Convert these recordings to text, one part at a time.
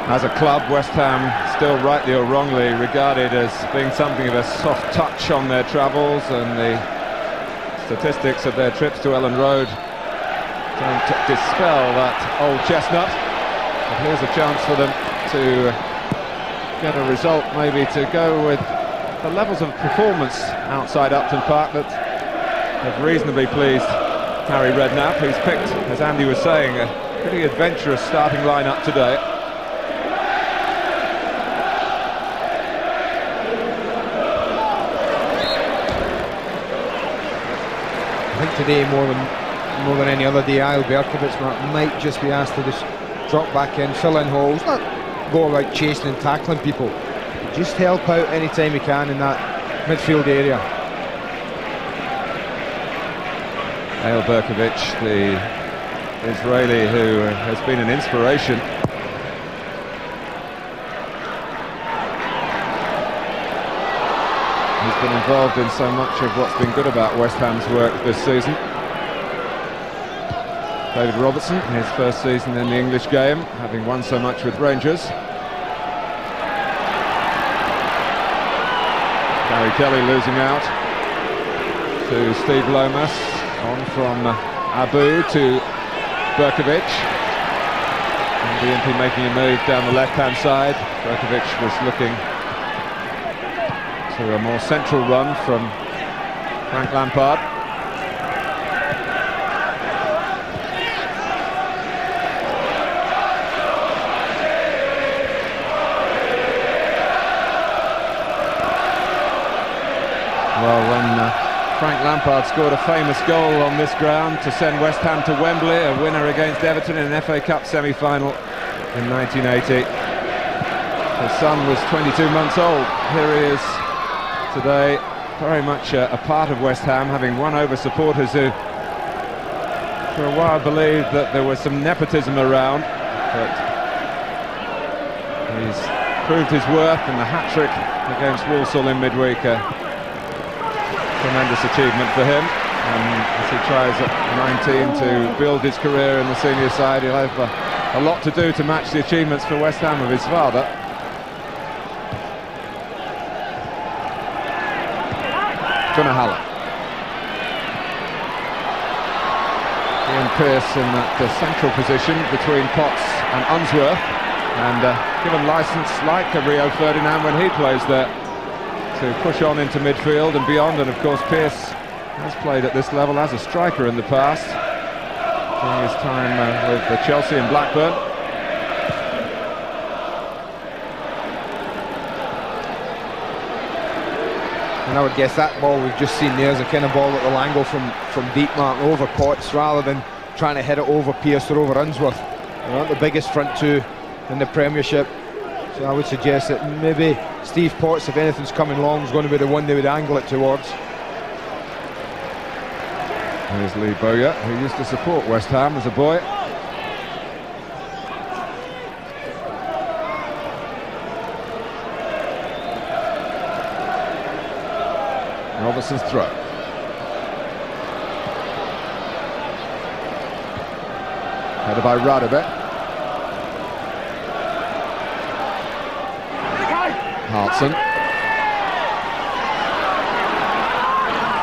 As a club, West Ham, still rightly or wrongly regarded as being something of a soft touch on their travels, and the statistics of their trips to Ellen Road don't dispel that old chestnut. But here's a chance for them to get a result, maybe to go with the levels of performance outside Upton Park that have reasonably pleased Harry Redknapp, who's picked, as Andy was saying, a pretty adventurous starting lineup today. I think today, more than any other day, Berkovic might just be asked to just drop back in, fill in holes, not go about chasing and tackling people, but just help out any time he can in that midfield area. Paolo Berkovic, the Israeli who has been an inspiration. He's been involved in so much of what's been good about West Ham's work this season. David Robertson, his first season in the English game, having won so much with Rangers. Gary Kelly losing out to Steve Lomas, on from Abu to Berkovic. unbeaten making a move down the left-hand side. Berkovic was looking to a more central run from Frank Lampard. Well, when Frank Lampard scored a famous goal on this ground to send West Ham to Wembley, a winner against Everton in an FA Cup semi-final in 1980. His son was 22 months old. Here he is today, very much a part of West Ham, having won over supporters who for a while believed that there was some nepotism around, but he's proved his worth, and the hat-trick against Walsall in midweek, tremendous achievement for him. And as he tries at 19 to build his career in the senior side, he'll have a lot to do to match the achievements for West Ham of his father. Gunnar Ian Pearce in that central position between Potts and Unsworth, and given licence like a Rio Ferdinand when he plays there to push on into midfield and beyond. And of course Pearce has played at this level as a striker in the past, during his time with Chelsea and Blackburn. And I would guess that ball we've just seen there is a kind of ball that will angle from deep mark over Potts rather than trying to hit it over Pearce or over Unsworth. They're not the biggest front two in the Premiership, so I would suggest that maybe Steve Potts, if anything's coming long, is going to be the one they would angle it towards. There's Lee Bowyer, who used to support West Ham as a boy. Robertson's throw. Headed by Radebe. Hartson.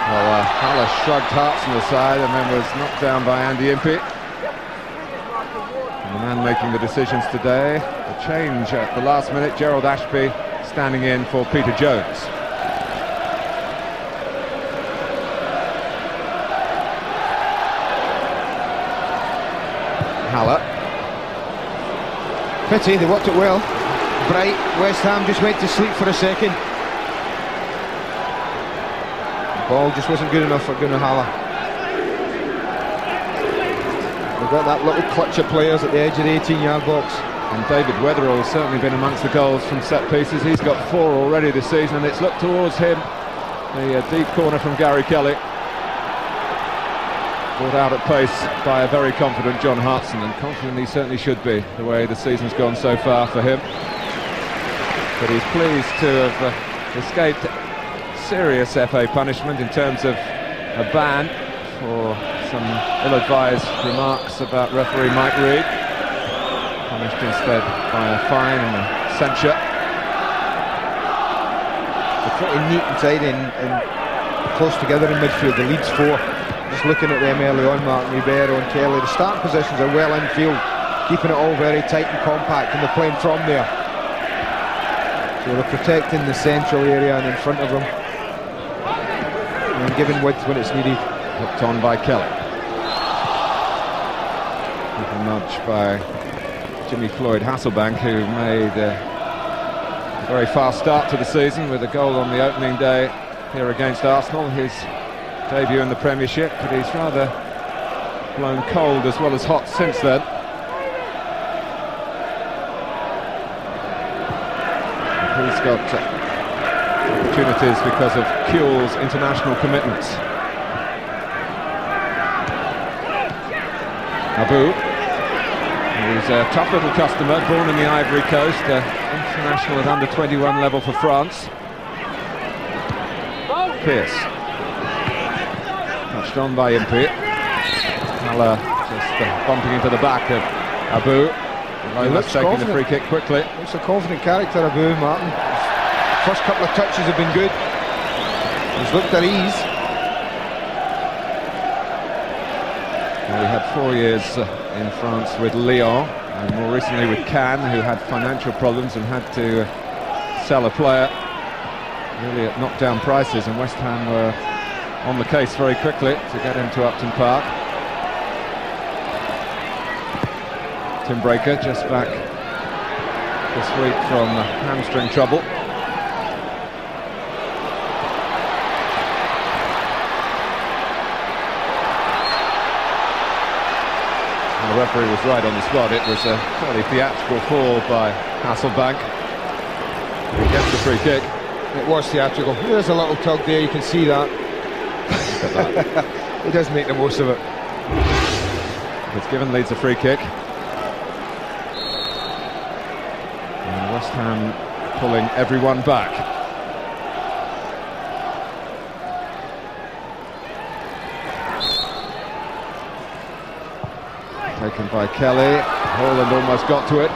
Well, Haller shrugged Hartson aside and then was knocked down by Andy Impey. And the man making the decisions today, the change at the last minute, Gerald Ashby standing in for Peter Jones. Haller. Pity, they worked it well. Bright, West Ham just went to sleep for a second. The ball just wasn't good enough for Gunnar Haller. They've got that little clutch of players at the edge of the 18-yard box. And David Weatherall has certainly been amongst the goals from set pieces. He's got 4 already this season, and it's looked towards him. The deep corner from Gary Kelly. Brought out at pace by a very confident John Hartson, and confident he certainly should be, the way the season's gone so far for him. But he's pleased to have escaped serious FA punishment in terms of a ban for some ill-advised remarks about referee Mike Reid. punished instead by a fine and a censure. They're pretty neat and tidy and close together in midfield. The Leeds 4, just looking at them early on, Martin, Ribeiro and Kelly, the starting positions are well infield, keeping it all very tight and compact, and they're playing from there. So they're protecting the central area and in front of them, and giving width when it's needed. Hooked on by Kelly. Little nudge by Jimmy Floyd Hasselbank, who made a very fast start to the season with a goal on the opening day here against Arsenal, his debut in the Premiership, but he's rather blown cold as well as hot since then. He's got opportunities because of Kewell's international commitments. Abu, who's a tough little customer, born in the Ivory Coast, international at under-21 level for France. Pierce, touched on by Impey. Hala just bumping into the back of Abu. He looks taking the free kick quickly. Looks a confident character, Abu, Martin. First couple of touches have been good. He's looked at ease. Well, he had 4 years in France with Lyon, and more recently with Cannes, who had financial problems and had to sell a player really at knockdown prices, and West Ham were on the case very quickly to get him to Upton Park. Tim Breaker just back this week from hamstring trouble. The referee was right on the spot. It was a fairly theatrical fall by Hasselbank. He gets the free kick. It was theatrical. There's a little tug there, you can see that. He does make the most of it. It's given Leeds a free kick. And West Ham pulling everyone back. Taken by Kelly. Holland almost got to it.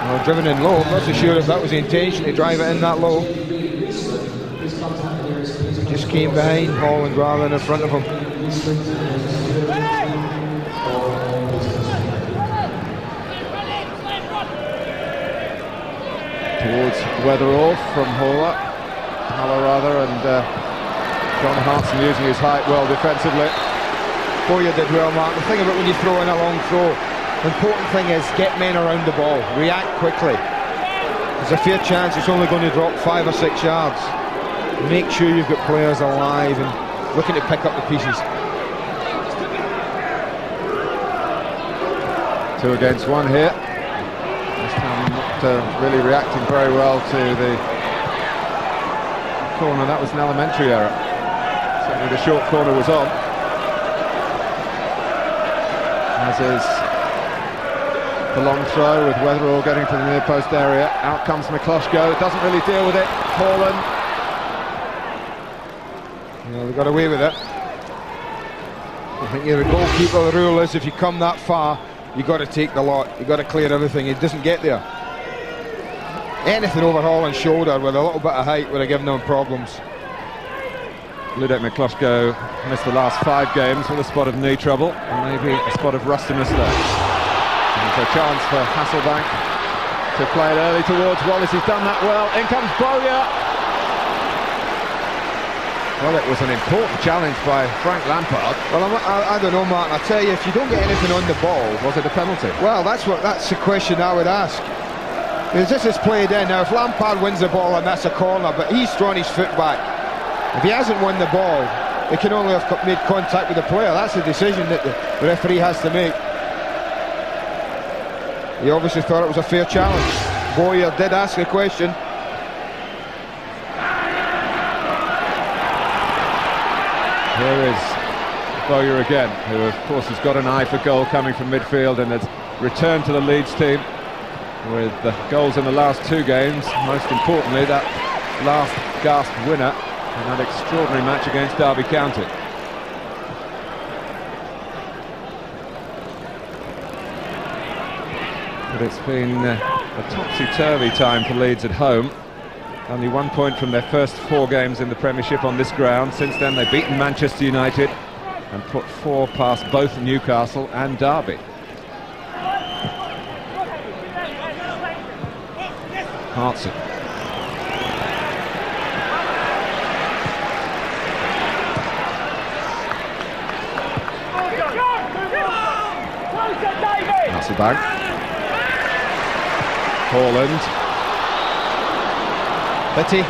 Well, driven in low. I'm not so sure if that was the intention to drive it in that low. Just came behind Holland rather than in front of him. Towards Weatherall from Hala rather, and John Hartson using his height well defensively. Bowyer did well, Mark. The thing about when you throw in a long throw, the important thing is get men around the ball, react quickly. There's a fair chance it's only going to drop 5 or 6 yards. Make sure you've got players alive and looking to pick up the pieces. 2 against 1 here. West Ham not really reacting very well to the corner. That was an elementary error. Certainly the short corner was on. As is the long throw with Weatherall getting to the near post area. Out comes McClushko, doesn't really deal with it. Holland. Yeah, they got away with it. I think you're a goalkeeper. The rule is if you come that far, you've got to take the lot. You've got to clear everything. He doesn't get there. Anything over Holland's shoulder with a little bit of height would have given them problems. Ludek Mikloško missed the last 5 games with a spot of knee trouble and maybe a spot of rustiness there. And a chance for Hasselbank to play it early towards Wallace. He's done that well. In comes Bowyer. Well, it was an important challenge by Frank Lampard. Well, I don't know, Martin. I tell you, if you don't get anything on the ball, was it a penalty? Well, that's the question I would ask. Because this is played in. Now, if Lampard wins the ball and that's a corner, but he's thrown his foot back. If he hasn't won the ball, he can only have made contact with the player. That's a decision that the referee has to make. He obviously thought it was a fair challenge. Bowyer did ask a question. Here is Bowyer again, who of course has got an eye for goal coming from midfield and has returned to the Leeds team with the goals in the last 2 games. Most importantly, that last gasp winner in that extraordinary match against Derby County. but it's been a topsy-turvy time for Leeds at home. Only 1 point from their first 4 games in the Premiership on this ground. Since then they've beaten Manchester United and put 4 past both Newcastle and Derby. Hartson. Hasselbank. Haaland. Pity.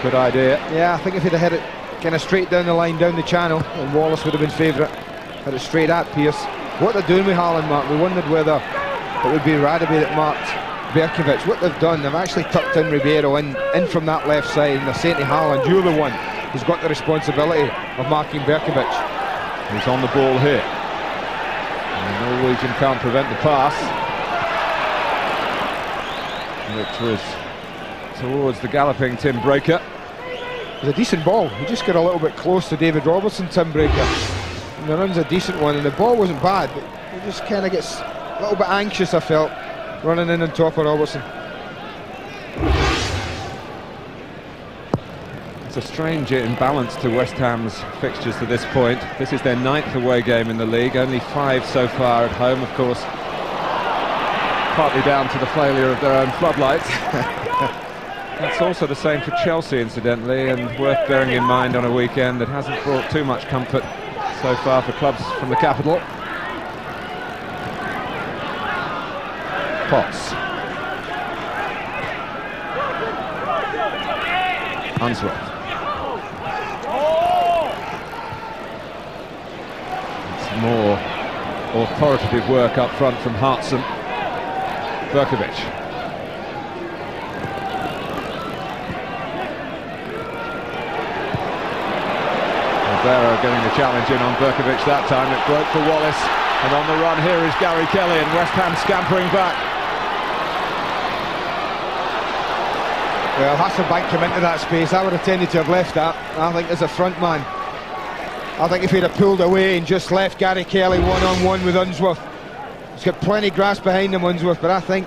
Good idea. Yeah, I think if he'd have hit it kind of straight down the line, down the channel, and Wallace would have been favourite. Hit it straight at Pearce. What they're doing with Haaland, Mark, we wondered whether it would be Radebe that marked Berkovic. What they've done, they've actually tucked in Ribeiro in from that left side, and they're saying to Haaland, you're the one who's got the responsibility of marking Berkovic. He's on the ball here. And the Norwegian can't prevent the pass, which was towards the galloping Tim Breaker. It was a decent ball. He just got a little bit close to David Robertson, Tim Breaker. And the run's a decent one, and the ball wasn't bad, but he just kind of gets a little bit anxious, I felt, running in on top of Robertson. It's a strange imbalance to West Ham's fixtures to this point. This is their 9th away game in the league, only 5 so far at home, of course, partly down to the failure of their own floodlights. That's also the same for Chelsea, incidentally, and worth bearing in mind on a weekend that hasn't brought too much comfort so far for clubs from the capital. Potts. Unsworth. It's more authoritative work up front from Hartson. Berkovic. Barrow getting the challenge in on Berkovic that time. It broke for Wallace, and on the run here is Gary Kelly, and West Ham scampering back. Well, Hasselbank came into that space. I would have tended to have left that. I think as a front man, I think if he'd have pulled away and just left Gary Kelly one-on-one with Unsworth, he's got plenty of grass behind him, Unsworth, but I think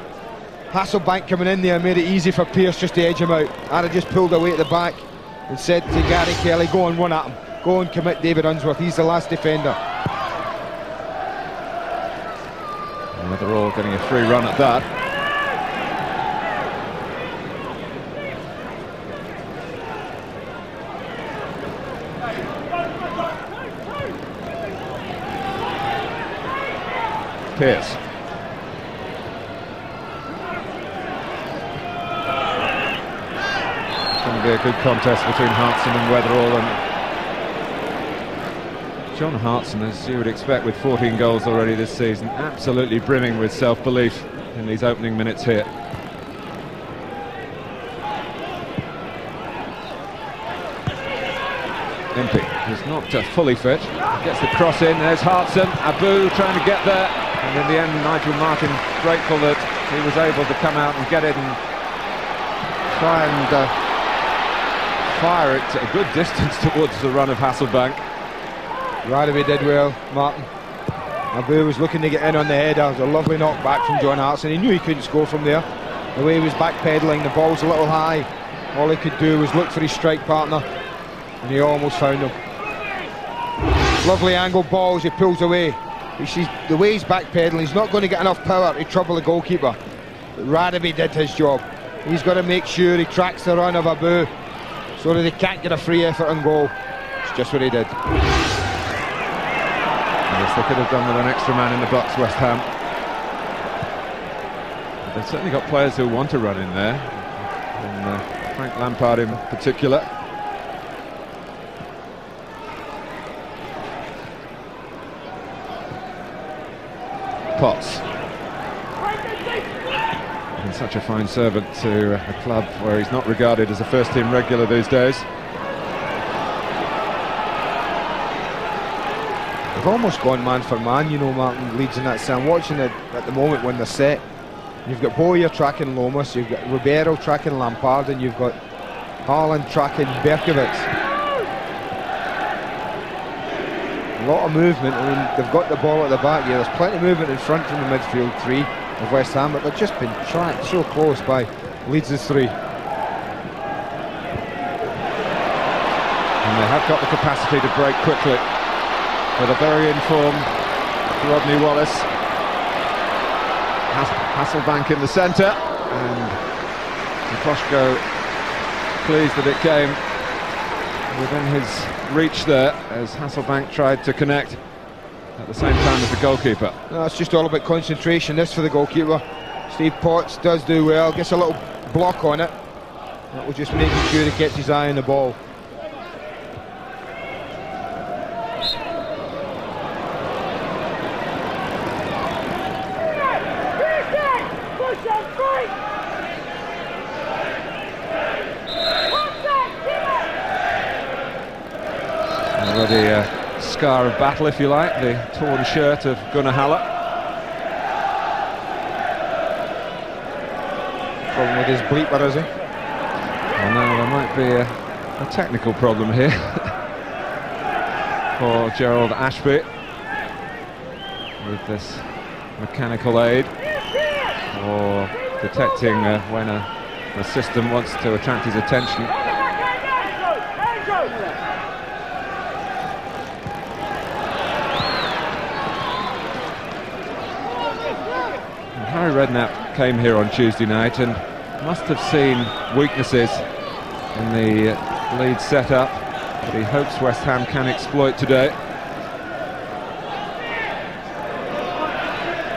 Hasselbank coming in there made it easy for Pearce just to edge him out. I'd have just pulled away at the back and said to Gary Kelly, go and run at him. Go and commit David Unsworth, he's the last defender. And they're all getting a free run at that. Pearce. It's going to be a good contest between Hartson and Weatherall, and John Hartson, as you would expect with 14 goals already this season, absolutely brimming with self-belief in these opening minutes here. Impey, who's not fully fit, gets the cross in. There's Hartson. Abu trying to get there, and in the end Nigel Martin grateful that he was able to come out and get it and try and fire it a good distance towards the run of Hasselbank. Radebe did well, Martin. Abu was looking to get in on the header. It was a lovely knock back from John Hartson. He knew he couldn't score from there. The way he was backpedaling, the ball's a little high. All he could do was look for his strike partner, and he almost found him. Lovely angle balls, he pulls away. You see the way he's backpedaling, he's not going to get enough power to trouble the goalkeeper. But Radebe did his job. He's got to make sure he tracks the run of Abu so that he can't get a free effort on goal. It's just what he did. Yes, they could have done with an extra man in the box, West Ham. But they've certainly got players who want to run in there, and Frank Lampard in particular. Potts. And such a fine servant to a club where he's not regarded as a first-team regular these days. They've almost gone man for man, you know, Martin, Leeds in that sense. I'm watching it at the moment when they're set. You've got Bowyer tracking Lomas, you've got Ribeiro tracking Lampard, and you've got Haaland tracking Berkovic. A lot of movement. I mean, they've got the ball at the back here. There's plenty of movement in front from the midfield three. of West Ham, but they've just been tracked so close by Leeds' 3. And they have got the capacity to break quickly with a very informed Rodney Wallace. Hasselbank in the centre, and Koshko pleased that it came within his reach there as Hasselbank tried to connect at the same time as the goalkeeper. No, it's just all about concentration, this for the goalkeeper. Steve Potts does do well, gets a little block on it. That will just make sure he gets his eye on the ball. Already a scar of battle, if you like, the torn shirt of Gunnar Halle. Problem with his bleeper, is he? Well, now there might be a technical problem here for Gerald Ashby with this mechanical aid, or detecting when an assistant wants to attract his attention. Harry Redknapp came here on Tuesday night and must have seen weaknesses in the Leeds setup that he hopes West Ham can exploit today.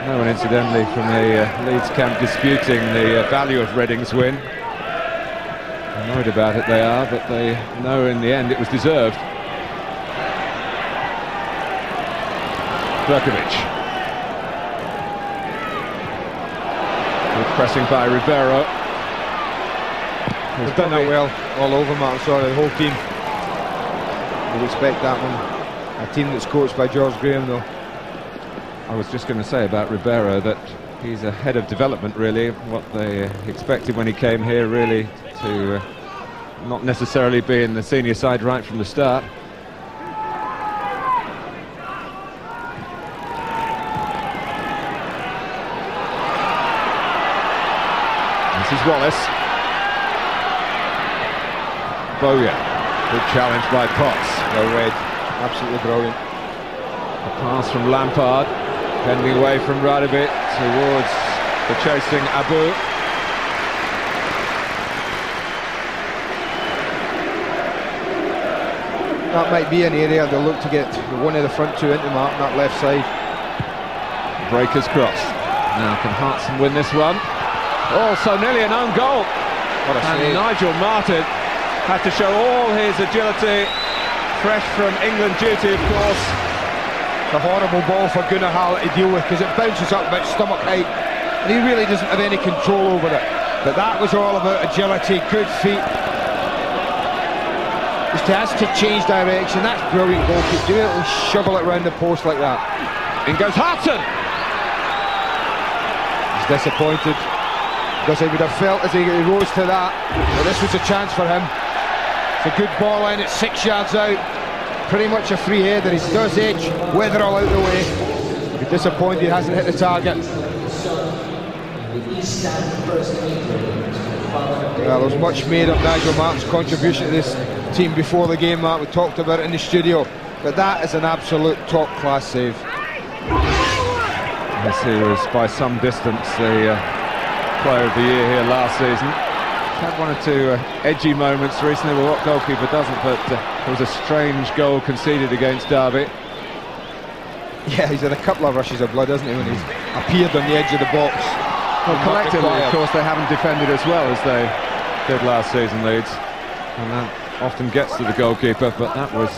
No one, incidentally, from the Leeds camp disputing the value of Reading's win. Annoyed about it they are, but they know in the end it was deserved. Berkovic. Pressing by Ribeiro. They've done that well all over, Mark. Sorry, the whole team. You'd expect that one. A team that's coached by George Graham, though. I was just going to say about Ribeiro that he's ahead of development, really. What they expected when he came here, really, to not necessarily be in the senior side right from the start. This is Wallace. Bowyer. Good challenge by Potts. Well read. Absolutely brilliant. A pass from Lampard. Bending away from Radebe towards the chasing Abu. That might be an area they'll look to get one of the front two into, Mark, that left side. Breakers cross. Now can Hartson win this one? Oh, so nearly an own goal. What a And save. Nigel Martin had to show all his agility, fresh from England duty, of course. It's a horrible ball for Gunnar Halle to deal with because it bounces up about stomach height and he really doesn't have any control over it. But that was all about agility, good feet. Just has to change direction. That's brilliant goalkeeper. Do it and shovel it round the post like that. In goes Hartson. He's disappointed, because he would have felt as he rose to that, but this was a chance for him. It's a good ball in, it's 6 yards out, pretty much a free header. He does edge, weather all out the way. He's disappointed he hasn't hit the target. Well, there was much made of Nigel Martin's contribution to this team before the game, Mark. We talked about it in the studio, but that is an absolute top-class save. Yes, he was by some distance the Player of the Year here last season. He's had one or two edgy moments recently. Well, what goalkeeper doesn't? But there was a strange goal conceded against Derby. Yeah, he's had a couple of rushes of blood, hasn't he, when he's appeared on the edge of the box. Well, collectively, of course, they haven't defended as well as they did last season, Leeds. And that often gets to the goalkeeper, but that was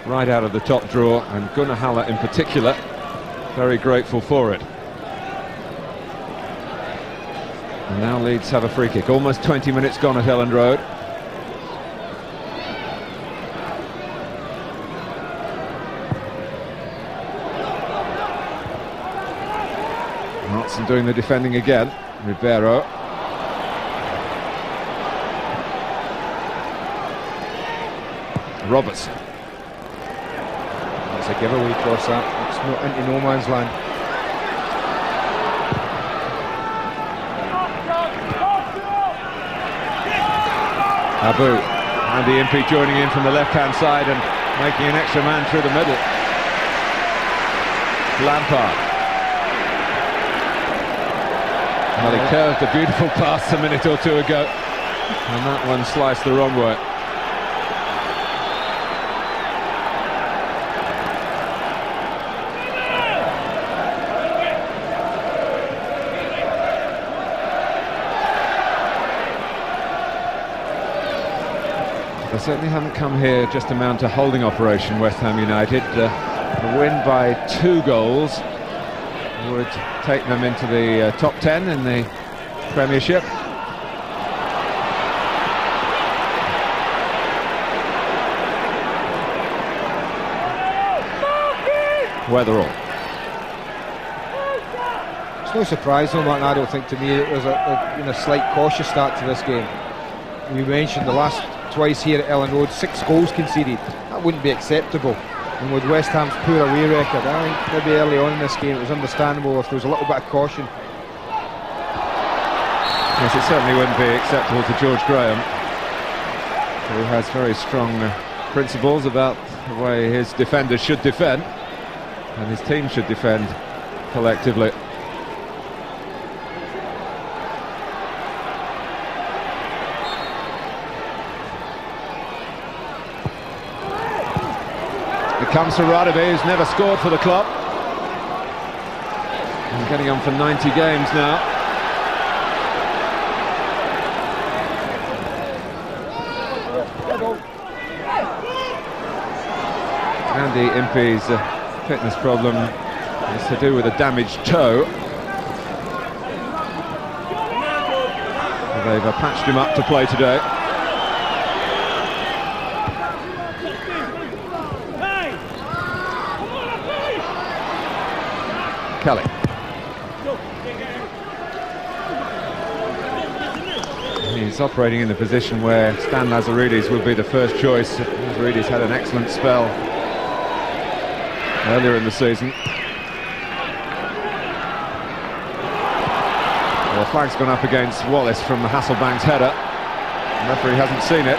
right out of the top drawer, and Gunnar Halle in particular, very grateful for it. And now Leeds have a free kick. Almost 20 minutes gone at Elland Road. Hartson doing the defending again. Ribeiro. Robertson. That's a giveaway cross, that. It's not into no man's land. Abu and the Impey joining in from the left-hand side and making an extra man through the middle. Lampard. Well, he curved a beautiful pass a minute or two ago, and that one sliced the wrong way. They certainly haven't come here just to mount a holding operation, West Ham United. A win by 2 goals would take them into the top 10 in the Premiership. Weatherall. It's no surprise though, Martin, I don't think, to me. It was a slight cautious start to this game. We mentioned the last twice here at Ellen Road, 6 goals conceded. That wouldn't be acceptable. And with West Ham's poor away record, I think maybe early on in this game it was understandable if there was a little bit of caution. Yes, it certainly wouldn't be acceptable to George Graham, who has very strong principles about the way his defenders should defend, and his team should defend collectively. It comes to Radebe, who's never scored for the club. And getting on for 90 games now. And the Impey's fitness problem is to do with a damaged toe. They've patched him up to play today. Kelly. He's operating in the position where Stan Lazaridis would be the first choice. Lazaridis had an excellent spell earlier in the season. Well, the flag's gone up against Wallace from the Hasselbank's header. The referee hasn't seen it.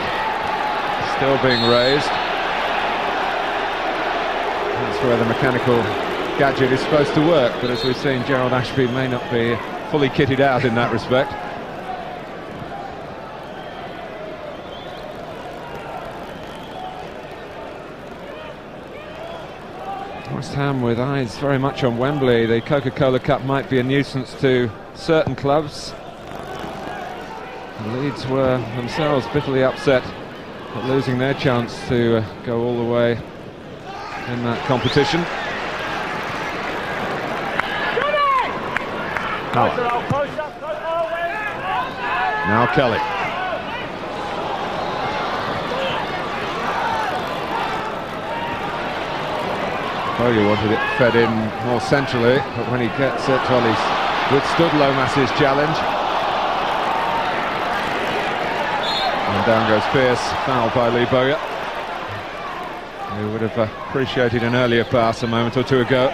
Still being raised. That's where the mechanical gadget is supposed to work, but as we've seen, Gerald Ashby may not be fully kitted out in that respect. West Ham with eyes very much on Wembley. The Coca-Cola Cup might be a nuisance to certain clubs. The Leeds were themselves bitterly upset at losing their chance to go all the way in that competition. Now Kelly. Paolo wanted it fed in more centrally, but when he gets it, well, he's withstood Lomas's challenge. And down goes Pearce, fouled by Lee Bowyer, who would have appreciated an earlier pass a moment or two ago.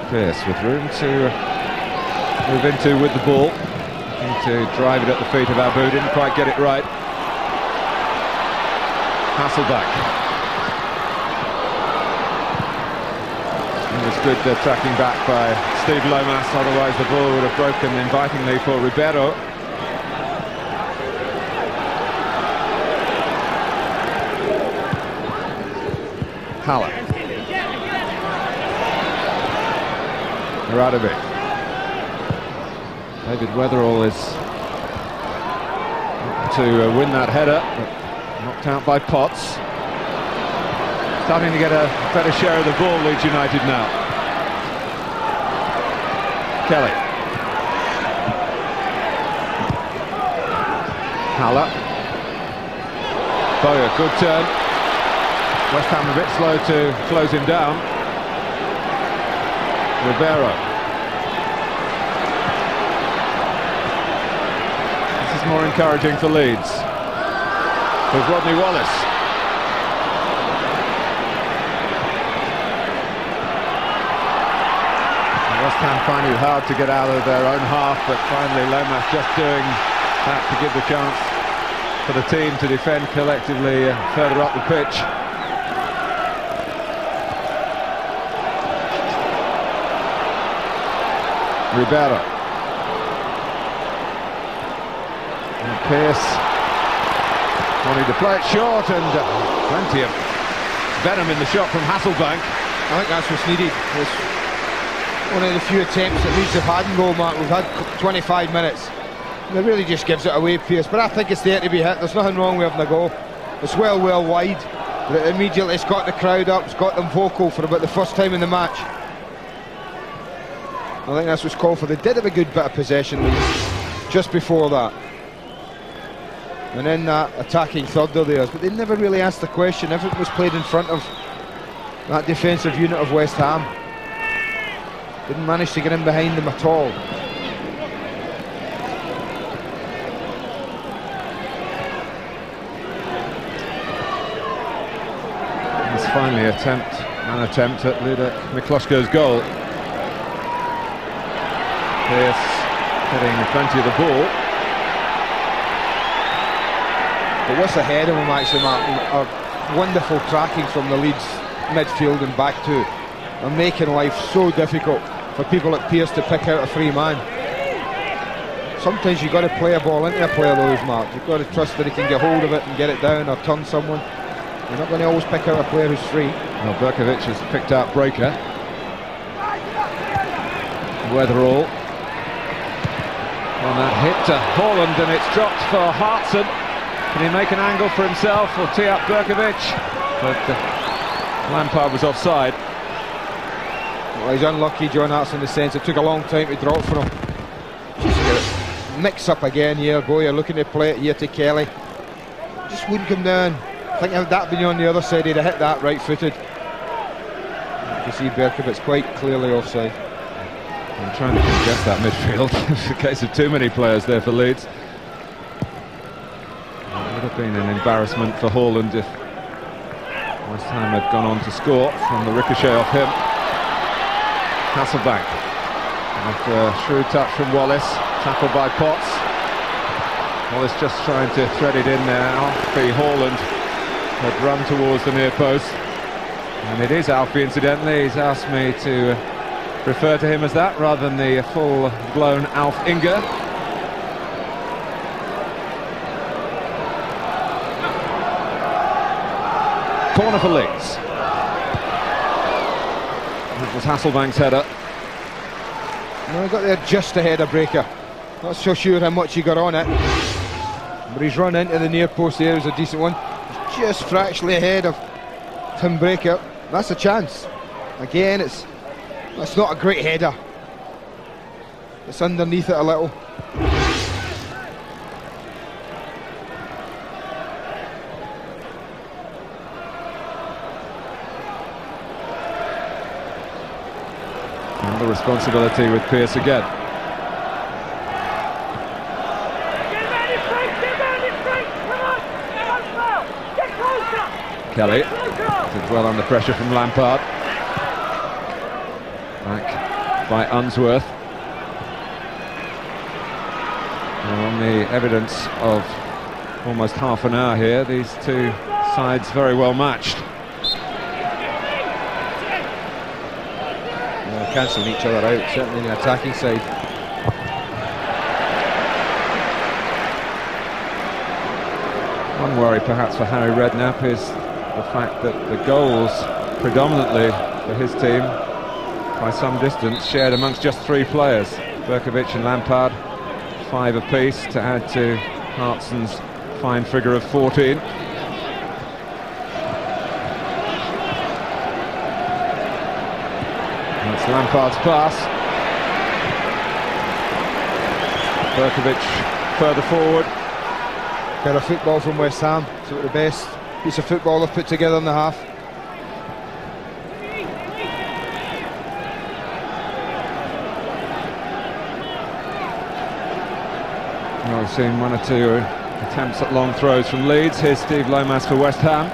Pearce with room to move into with the ball, looking to drive it at the feet of Abu, didn't quite get it right. Hasselbank. It was good tracking back by Steve Lomas, otherwise the ball would have broken invitingly for Ribeiro. Haller. Radebe. David Weatherall is to win that header, but knocked out by Potts. Starting to get a better share of the ball, Leeds United now. Kelly. Haller. Bowyer, good turn. West Ham a bit slow to close him down. Ribeiro. is more encouraging for Leeds. With Rodney Wallace. West Ham finding it hard to get out of their own half, but finally Lomas just doing that to give the chance for the team to defend collectively further up the pitch. Ribeiro. And Pearce wanting to play it short, and plenty of venom in the shot from Hasselbank. I think that's what's needed. It's one of the few attempts that Leeds have had in goal, Mark. We've had 25 minutes. And it really just gives it away, Pearce. But I think it's there to be hit. There's nothing wrong with having a go. It's well wide. But immediately it's got the crowd up. It's got them vocal for about the first time in the match. I think that's what's called for. They did have a good bit of possession, Leeds, just before that. And then that attacking third of theirs. But they never really asked the question. Everything was played in front of that defensive unit of West Ham. Didn't manage to get in behind them at all. It's finally an attempt at Ludek Mikloško's goal. Pearce hitting plenty of the ball. But what's ahead of him actually, Mark, are wonderful tracking from the Leeds midfield and back two. They're making life so difficult for people like Pearce to pick out a free man. Sometimes you've got to play a ball into a player those, Mark. You've got to trust that he can get hold of it and get it down or turn someone. You're not going to always pick out a player who's free. Well, Berkovic has picked out Breaker. Weatherall. On that hit to Haaland, and it's dropped for Hartson. Can he make an angle for himself or tee up Berkovic? But Lampard was offside. Well, he's unlucky, John Hartson, in the sense it took a long time to drop for him. Just get it mix up again here. Goya looking to play it here to Kelly. Just wouldn't come down. I think had that been on the other side, he'd have hit that right-footed. You can see Berkovic quite clearly offside. I'm trying to congest that midfield. It's a case of too many players there for Leeds. It would have been an embarrassment for Haaland if West Ham had gone on to score from the ricochet off him. Hasselbank. After a shrewd touch from Wallace, tackled by Potts. Wallace just trying to thread it in there. Alfie Haaland had run towards the near post. And it is Alfie, incidentally. He's asked me to refer to him as that rather than the full-blown Alf Inge. Corner for Leeds. It was Hasselbank's header. No, he got there just ahead of Breaker. Not so sure how much he got on it, but he's run into the near post there. Is a decent one. He's just fractionally ahead of Tim Breaker. That's a chance. Again, that's not a great header. It's underneath it a little. The responsibility with Pearce again. Kelly did well under pressure from Lampard. Back by Unsworth. And on the evidence of almost half an hour here, these two sides very well matched. Cancelling each other out, certainly in the attacking side. One worry perhaps for Harry Redknapp is the fact that the goals predominantly for his team by some distance shared amongst just three players. Berkovic and Lampard, 5 apiece to add to Hartson's fine figure of 14. That's Lampard's pass. Berkovic further forward. Bit of football from West Ham. So the best piece of football they've put together in the half. Well, we've seen one or two attempts at long throws from Leeds. Here's Steve Lomas for West Ham.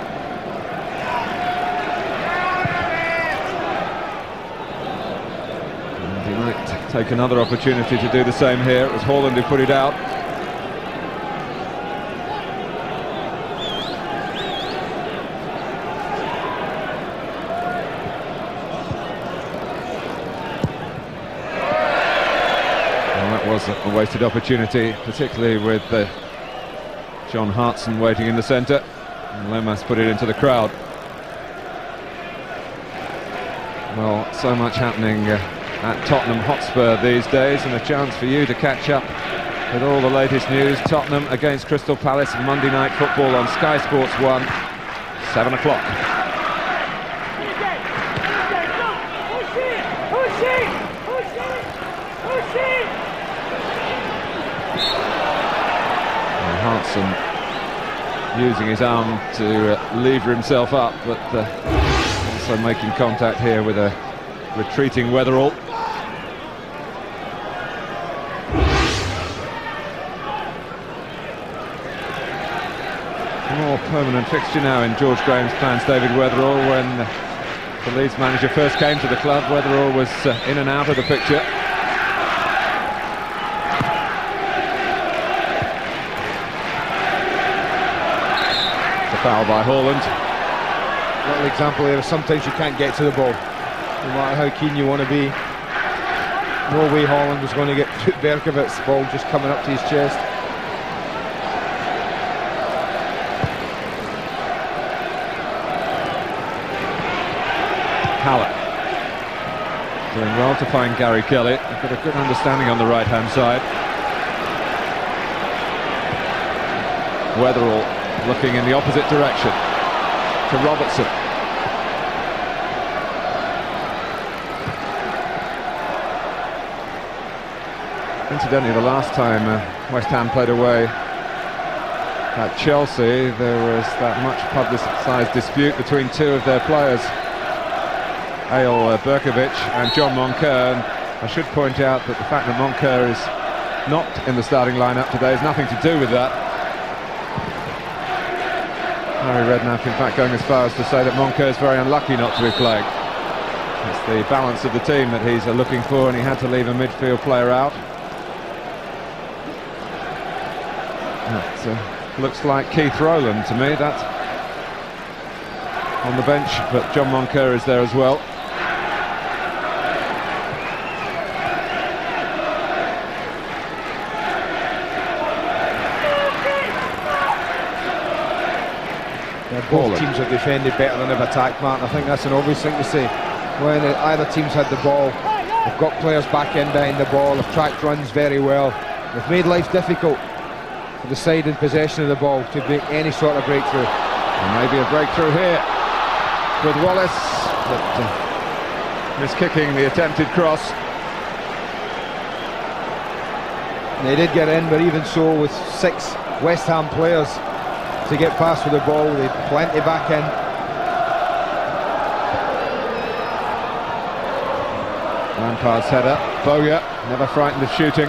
And he might take another opportunity to do the same here. It was Haaland who put it out. A wasted opportunity, particularly with John Hartson waiting in the centre, and Lomas put it into the crowd. Well, so much happening at Tottenham Hotspur these days, and a chance for you to catch up with all the latest news. Tottenham against Crystal Palace, Monday Night Football on Sky Sports 1, 7 o'clock. Hartson using his arm to lever himself up, but also making contact here with a retreating Weatherall. More permanent fixture now in George Graham's plans, David Weatherall. When the Leeds manager first came to the club, Weatherall was in and out of the picture. Foul by Haaland. Little example here, sometimes you can't get to the ball, no matter how keen you want to be. No way Haaland was going to get Berkovic's ball just coming up to his chest. Hallett doing well to find Gary Kelly. They've got a good understanding on the right hand side. Weatherall looking in the opposite direction to Robertson. Incidentally, the last time West Ham played away at Chelsea, there was that much publicised dispute between two of their players, Eyal Berkovic and John Moncur. And I should point out that the fact that Moncur is not in the starting lineup today has nothing to do with that. Redknapp, in fact, going as far as to say that Moncur is very unlucky not to be playing. It's the balance of the team that he's looking for, and he had to leave a midfield player out. That looks like Keith Rowland to me. That's on the bench, but John Moncur is there as well. Both teams have defended better than they've attacked, Martin. I think that's an obvious thing to say. When either team's had the ball, they've got players back in behind the ball, they've tracked runs very well. They've made life difficult for the side in possession of the ball to make any sort of breakthrough. And maybe a breakthrough here with Wallace, but miskicking the attempted cross. They did get in, but even so, with 6 West Ham players to get past with the ball, they've plenty back in. Lampard's header, Bowyer, never frightened of shooting.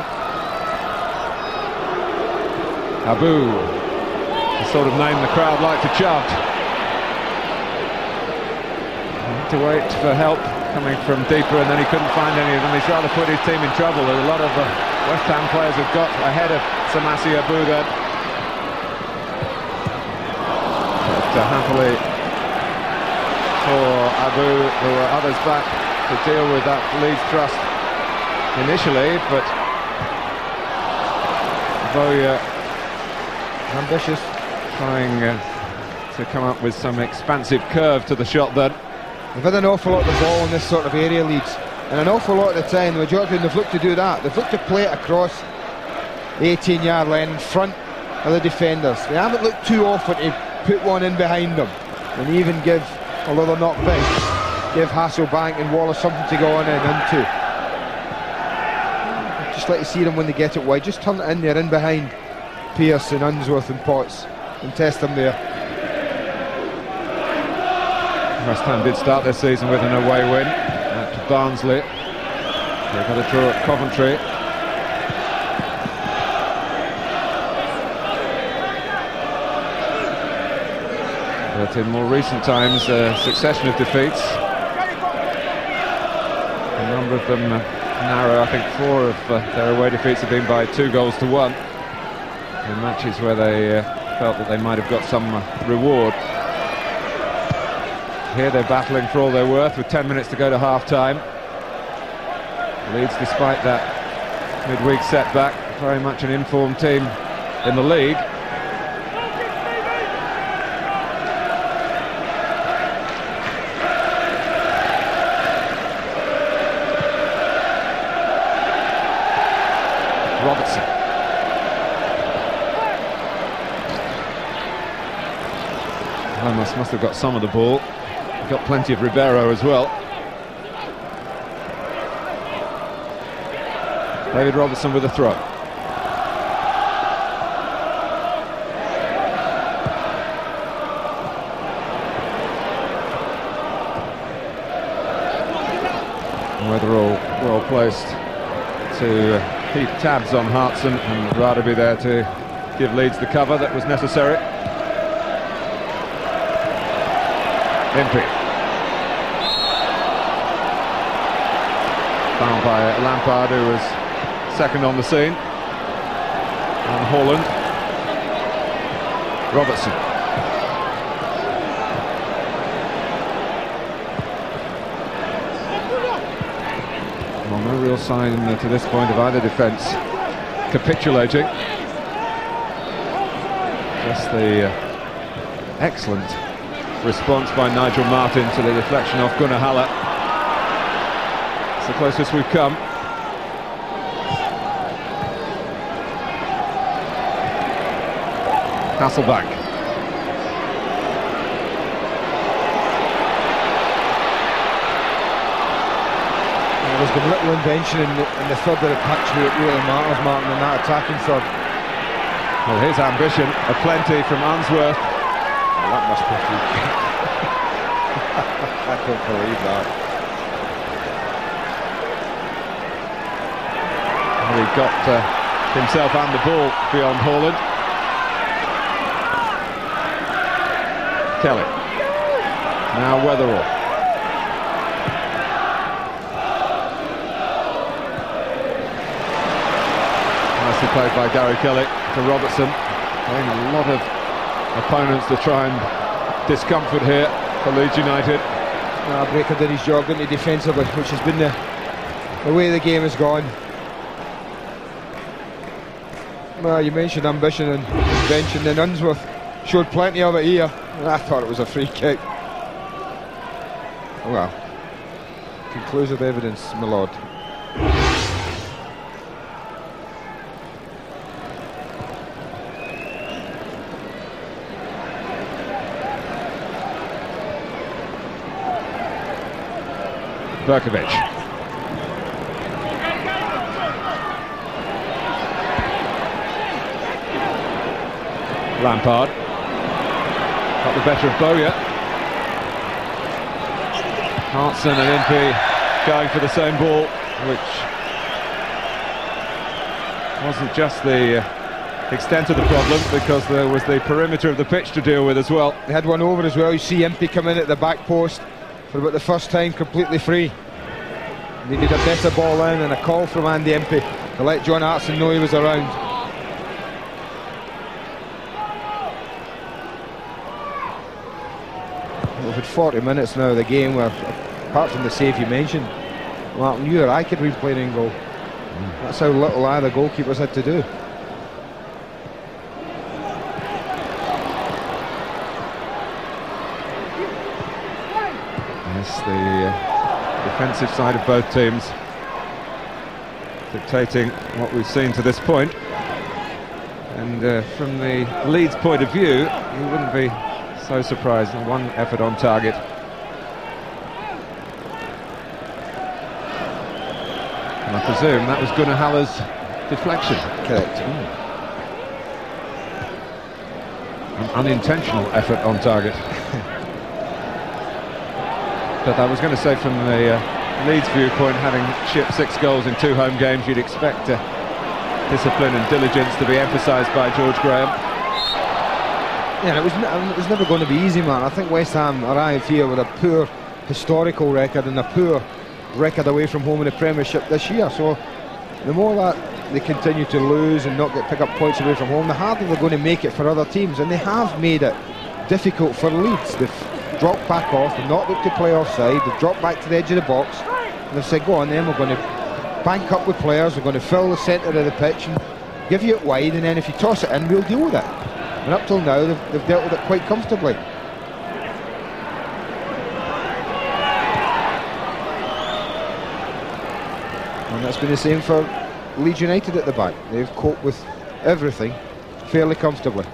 Abu, the sort of name the crowd like to chant. Had to wait for help coming from deeper, and then he couldn't find any of them. He's rather put his team in trouble. A lot of West Ham players have got ahead of Samasi Abu then. Happily for Abu, there were others back to deal with that Leeds thrust initially, but Bowyer ambitious, trying to come up with some expansive curve to the shot then. They've had an awful lot of the ball in this sort of area, Leeds, and an awful lot of the time, the majority of them, they've looked to do that. They've looked to play it across the 18-yard line in front of the defenders. They haven't looked too often to put one in behind them and even give, although they're not big, give Hasselbank and Wallace something to go on in into. Just like to see them when they get it wide, just turn it in there, in behind Pearce and Unsworth and Potts, and test them there. West Ham did start this season with an away win at Barnsley. They got a draw at Coventry. But in more recent times, a succession of defeats. A number of them narrow. I think 4 of their away defeats have been by 2 goals to 1 in matches where they felt that they might have got some reward. Here they're battling for all they're worth with 10 minutes to go to half-time. Leeds, despite that midweek setback, very much an informed team in the league. Robertson. Must have got some of the ball. Got plenty of Ribeiro as well. David Robertson with a throw. Whether all well placed to keep tabs on Hartson, and Radebe there to give Leeds the cover that was necessary. Impey. Found by Lampard, who was second on the scene. And Haaland. Robertson. Well, no real sign to this point of either defence capitulating. Just the excellent response by Nigel Martin to the deflection off Gunnar Halle. It's the closest we've come. Hasselbank. There's been little invention in the third of the pitch where it really matters, Martin, in that attacking third. Well, his ambition aplenty from Unsworth. Oh, that must be free kick. I don't believe that. Well, he got himself and the ball beyond Haaland. Kelly. Now Weatherall. Nicely played by Gary Kelly to Robertson. Playing a lot of opponents to try and discomfort here for Leeds United. Breaker did his job, didn't he, defensively, which has been the way the game has gone. Well, you mentioned ambition and invention, and Unsworth showed plenty of it here. I thought it was a free kick. Well, conclusive evidence, my lord. Berkovic. Lampard. Got the better of Bowyer. Hartson and Impey going for the same ball, which wasn't just the extent of the problem, because there was the perimeter of the pitch to deal with as well. They had one over as well. You see Impey come in at the back post for about the first time completely free. Needed a better ball in, and a call from Andy Impey to let John Hartson know he was around. We've had 40 minutes now of the game where, apart from the save you mentioned, Martin, you or I could be playing in goal. That's how little either goalkeepers had to do. Yes, the defensive side of both teams dictating what we've seen to this point. And from the Leeds point of view, you wouldn't be so surprised. One effort on target. And I presume that was Gunnar Halle's deflection. Correct. An unintentional effort on target. But I was going to say, from the Leeds viewpoint, having shipped 6 goals in 2 home games, you'd expect discipline and diligence to be emphasised by George Graham. Yeah, it was never going to be easy, man. I think West Ham arrived here with a poor historical record and a poor record away from home in the Premiership this year. So the more that they continue to lose and not pick up points away from home, the harder they're going to make it for other teams. And they have made it difficult for Leeds. They've dropped back off, they've not looked to play offside, they've dropped back to the edge of the box, and they've said, go on then, we're going to bank up with players, we're going to fill the centre of the pitch and give you it wide, and then if you toss it in, we'll deal with it. And up till now, they've dealt with it quite comfortably. And that's been the same for Leeds United at the back. They've coped with everything fairly comfortably.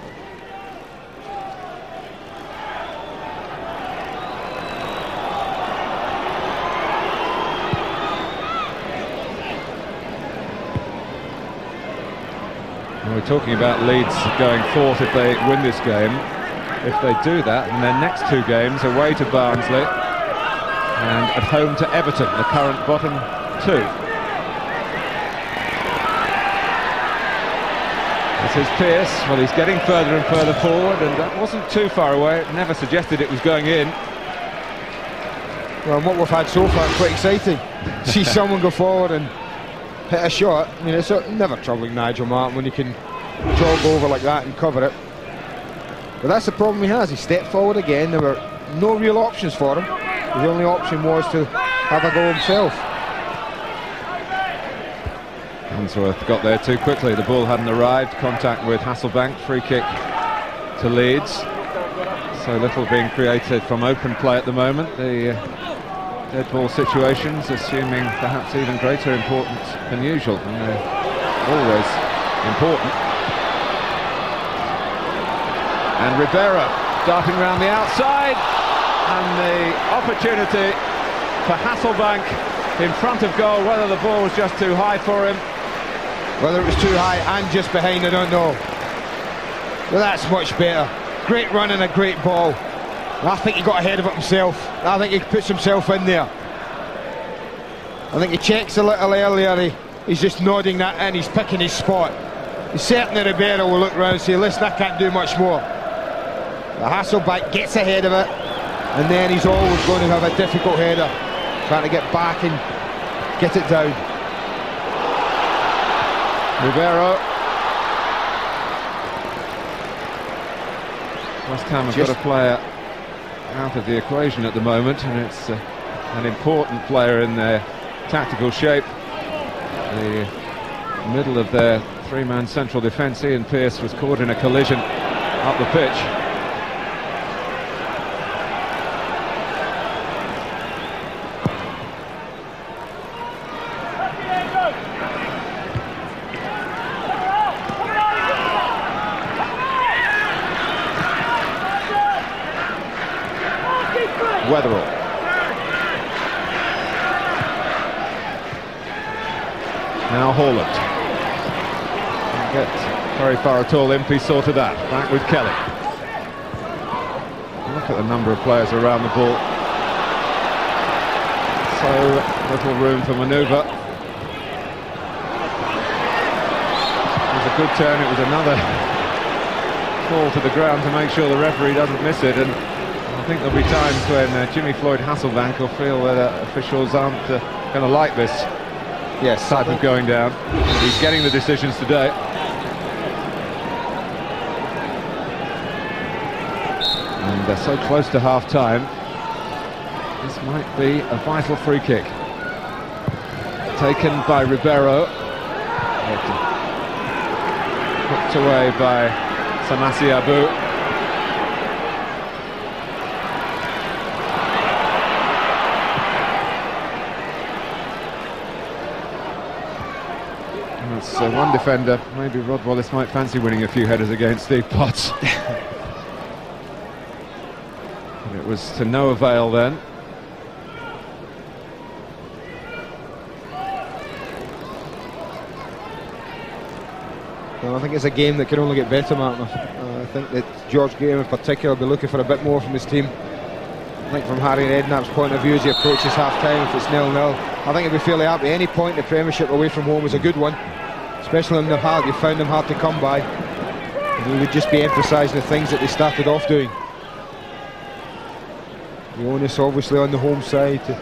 We're talking about Leeds going fourth if they win this game. If they do that, and their next two games away to Barnsley and at home to Everton, the current bottom two. This is Pearce. Well, he's getting further and further forward, and that wasn't too far away. It never suggested it was going in. Well, what we've had so far is quite exciting. See someone go forward and hit a shot. I mean, it's never troubling Nigel Martin when he can jog over like that and cover it. But that's the problem he has. He stepped forward again. There were no real options for him. His only option was to have a go himself. Unsworth got there too quickly. The ball hadn't arrived. Contact with Hasselbank. Free kick to Leeds. So little being created from open play at the moment. The dead ball situations assuming perhaps even greater importance than usual, and they're always important. And Ribeiro darting around the outside, and the opportunity for Hasselbank in front of goal. Whether the ball was just too high for him, whether it was too high and just behind, I don't know. Well, that's much better. Great run and a great ball. I think he got ahead of it himself. I think he puts himself in there. I think he checks a little earlier. He's just nodding that in. He's picking his spot. He's certainly Ribeiro will look around and say, listen, I can't do much more. The Hasselbank gets ahead of it, and then he's always going to have a difficult header, trying to get back and get it down. Ribeiro. West Ham have got a player out of the equation at the moment, and it's an important player in their tactical shape. The middle of their three-man central defence, Ian Pearce, was caught in a collision up the pitch. Weatherall. Now Haaland. Can't get very far at all. Impey sorted that. Back with Kelly. Look at the number of players around the ball. So little room for manoeuvre. It was a good turn. It was another fall to the ground to make sure the referee doesn't miss it. And I think there'll be times when Jimmy Floyd Hasselbank will feel that officials aren't going to like this type of going down. He's getting the decisions today. And they're so close to half-time. This might be a vital free kick. Taken by Ribeiro. Hooked away by Samasi Abu. One defender, maybe Rod Wallace might fancy winning a few headers against Steve Potts. But it was to no avail then. Well, I think it's a game that can only get better, Martin. I think that George Graham in particular will be looking for a bit more from his team. I think from Harry Redknapp's point of view, as he approaches half-time, if it's 0-0, I think he'll be fairly happy. Any point in the Premiership away from home is a good one. Especially when you found them hard to come by. And he would just be emphasising the things that they started off doing. The onus obviously on the home side to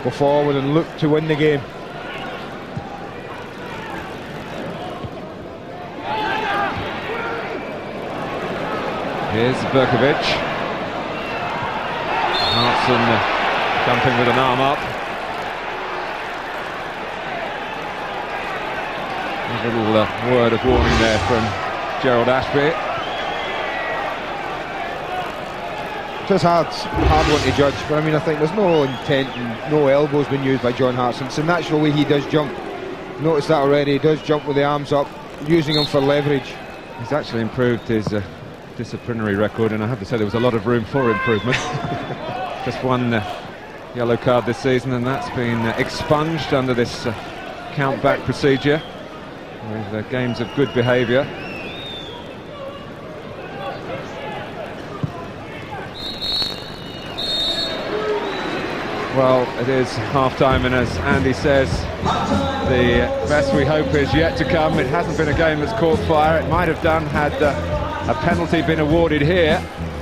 go forward and look to win the game. Here's Berkovic. Hartson jumping with an arm up. A little word of warning there from Gerald Ashby. It's hard one to judge, but I mean, I think there's no intent and no elbows being used by John Hartson. It's the natural way he does jump. Notice that already. He does jump with the arms up, using them for leverage. He's actually improved his disciplinary record, and I have to say there was a lot of room for improvement. Just one yellow card this season, and that's been expunged under this count-back procedure with games of good behaviour. Well, it is half-time, and as Andy says, the best we hope is yet to come. It hasn't been a game that's caught fire. It might have done had a penalty been awarded here.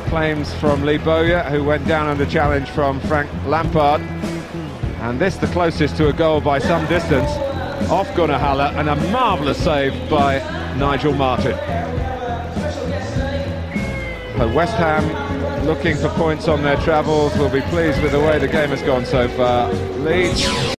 Claims from Lee Bowyer, who went down under challenge from Frank Lampard. And this the closest to a goal by some distance, off Gunnar Haller, and a marvellous save by Nigel Martin. So West Ham, looking for points on their travels, will be pleased with the way the game has gone so far. Leeds